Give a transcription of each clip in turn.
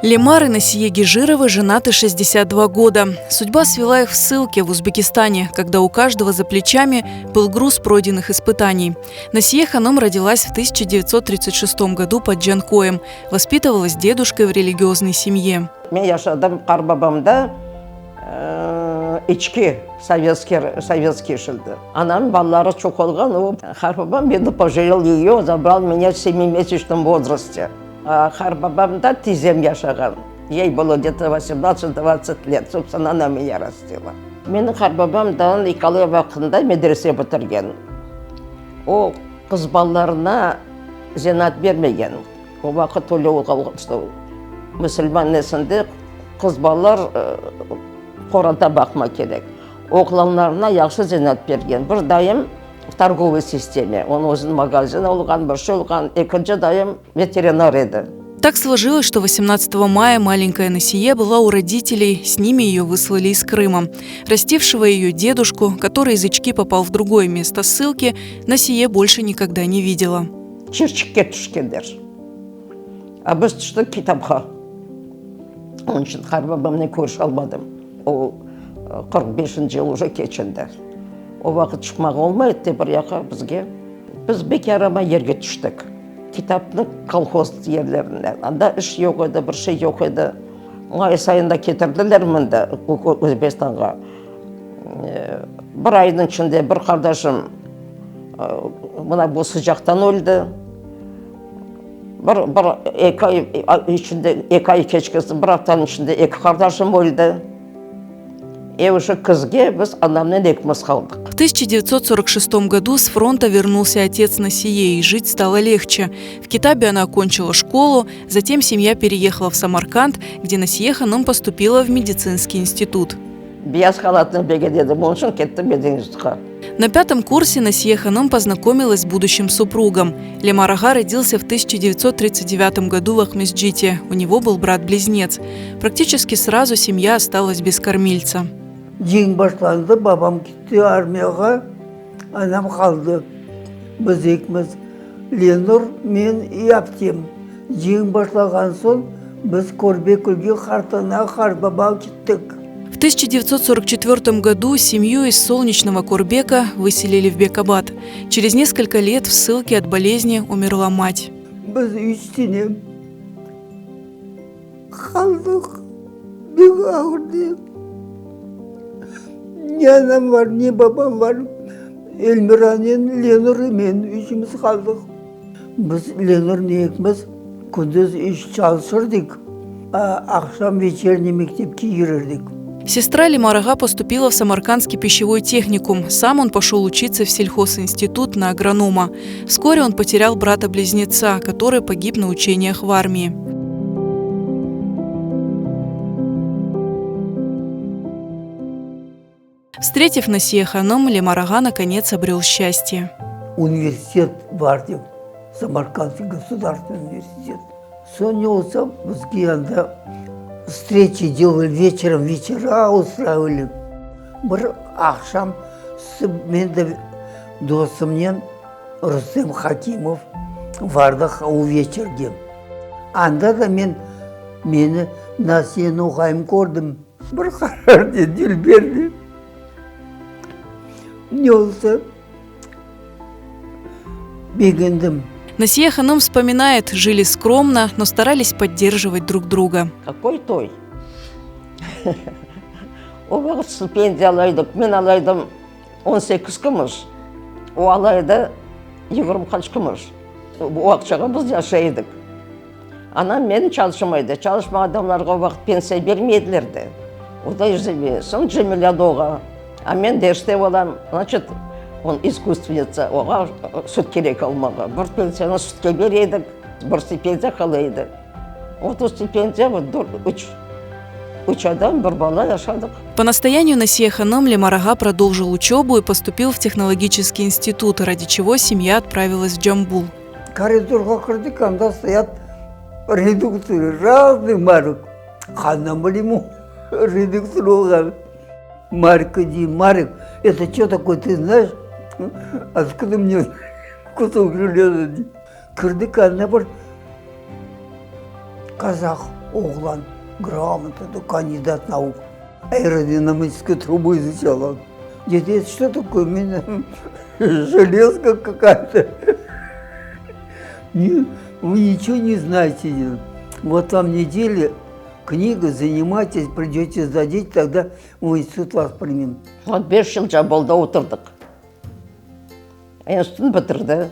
Лемар и Насие Гижировы женаты 62 года. Судьба свела их в ссылке в Узбекистане, когда у каждого за плечами был груз пройденных испытаний. Насие Ханом родилась в 1936 году под Джанкоем. Воспитывалась дедушкой в религиозной семье. Мен yaşadım Qarbabamda içki советский шылды. Анам балалары çok olgan. Qarbabam beni пожалел ее, забрал меня в 7-месячном возрасте. Qarbabamda тизем yaşagan. Ей было где-то 18-20 лет. Собственно, она меня растила. Мені Qarbabamdan икалы вақытында медресе бітірген. О қыз балаларына зинат бермеген. O vakit öyle olmuştu. Müslüman nesinde kız ballar Kur'an'a bakmak gerek. Oğlanlarına yaxşı zinat bergen. Bir dayım торговый системе. Он өзінің магазин olgan, bir şey olgan. İkinci dayım ветеринар еді. Так сложилось, что 18 мая маленькая Насие была у родителей, с ними ее выслали из Крыма. Растившего ее дедушку, который из Ички попал в другое место ссылки, Насие больше никогда не видела. Çirçikке түшкендер. А біз түштік китапқа. Onun için Qarbabamla көріш almadım. O 45 yıl уже keçindi. O vakit çıkmak olmaydı bir yaka bizge. Biz bekarama yerge düştük. Kitaplık kolhoz yerlerinde. Anda iş yok idi, bir şey yok idi. Ay sayında getirdiler mende Özbekistan'a. Bir ayın içinde bir kardeşim buna bu sıcaktan öldü. İki ay keçkisi, bir haftanın içinde iki kardeşim öldü. Уже кызге biz анамнен екіміз қалдық. В 1946 году с фронта вернулся отец Насие, и жить стало легче. В Китабе она окончила школу, затем семья переехала в Самарканд, где Насие Ханом поступила в медицинский институт. Beyaz халатını beğendim, onun için gittim мединститутқа. На 5-м курсе Насие Ханом познакомилась с будущим супругом. Лемар Ага родился в 1939 году в Ахмесджите. У него был брат-близнец. Практически сразу семья осталась без кормильца. Жиын башланды, бабам кетті армияға, анам қалды. Біз екіміз Ленур, мен и Аптем. Жиын башлаған соң біз Көрбекүлге қартына Қарбаба кеттік. В 1944 году семью из солнечного Корбека выселили в Бекабад. Через несколько лет в ссылке от болезни умерла мать. Біз үстіне қалдық, бек ауырды. Не анам бар, не бабам бар. Эльмиранен, Ленур и мен үшіміз қалдық. Біз Ленур екіміз күндіз үш çalışırdık. Ақшам вечерний мектепке кірердік. Сестра Лемар Ага поступила в Самаркандский пищевой техникум. Сам он пошел учиться в сельхозинститут на агронома. Вскоре он потерял брата-близнеца, который погиб на учениях в армии. Встретив Насие Ханом, Лемар Ага наконец обрел счастье. Университет бар деп, Самаркандский государственный университет. Соня olsa бізге анда встречи делали вечером, вечера устраивали. Bir akşam мен de dostumмен Рустем Хакимов бардық o вечерге. Анда да meni Насиені оқайым көрдім. Bir қарар деді, Дилберді. Не olsa бегіндім. Насие Ханом вспоминает, жили скромно, но старались поддерживать друг друга. Какой той? O vakit stipendiya alaydık. Men alaydım 18 kumuş. O alaydı 20 kaç kumuş. O akçaga biz yaşaydık. Anam meni çalışmaydı. Çalışma adamlarga vakit pensiya bermedilerdi. O da son Cemile Doğ'a. A men derste olam. Значит, он искусственница, оға сүт керек алмаға. Bir пенсияны сүтке бередік, bir стипендия қалайды. Вот стипендия, үч адам, bir бала yaşadık. По настоянию Насие Ханом Лемар Ага продолжил учебу и поступил в технологический институт, ради чего семья отправилась в Джамбул. Коридорға кірдік, анда стоят редукторы, разный марок. Қаннан білем, редуктор оған. Марка Ди, Марик, это что такое, ты знаешь? Откуда мне кусок железа? Кірдік, ана бір қазақ оғлан грамота, кандидат наук. Аэродинамическую трубу изучал он. Дед, это что такое? Меня железка какая-то. Вы ничего не знаете. Вот вам неделя книга, занимайтесь, придете сдадите, тогда в институт вас примем. Вот 5 жыл Жамбылда отырдық. Институтын бітірді.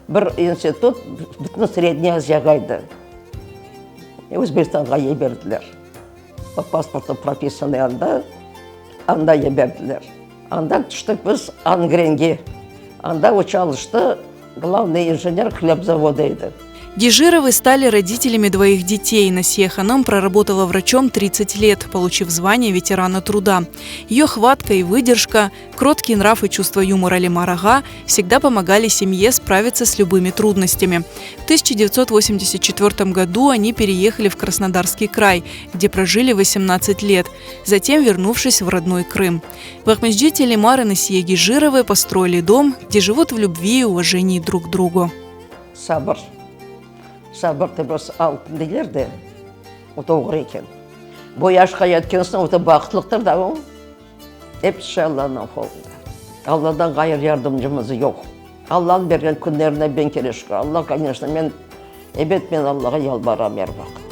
Бір институт бүтін Средний Азияға айды. Өзбекстанға еберділер. По паспорту прописанный анда еберділер. Анда түштік біз Ангренге. Анда учалышты главный инженер хлебзавода еді. Дежировы стали родителями 2 детей. Насия Ханым проработала врачом 30 лет, получив звание ветерана труда. Ее хватка и выдержка, кроткий нрав и чувство юмора Лемарага всегда помогали семье справиться с любыми трудностями. В 1984 году они переехали в Краснодарский край, где прожили 18 лет, затем вернувшись в родной Крым. В Ахмеджите Лемар и Насия Дежировы построили дом, где живут в любви и уважении друг к другу. Сабырды біз алтын дейлерді, ота оғыр екен. Бой ашқа еткенсің, ота бақытлықтыр да ол. Hepsi Allah'ın kolunda. Allah'dan gayrı yardımcımız yok. Allah'ın bergen günlerine ben kere şükür. Allah, конечно, ben Allah'a yalvaram her vakit.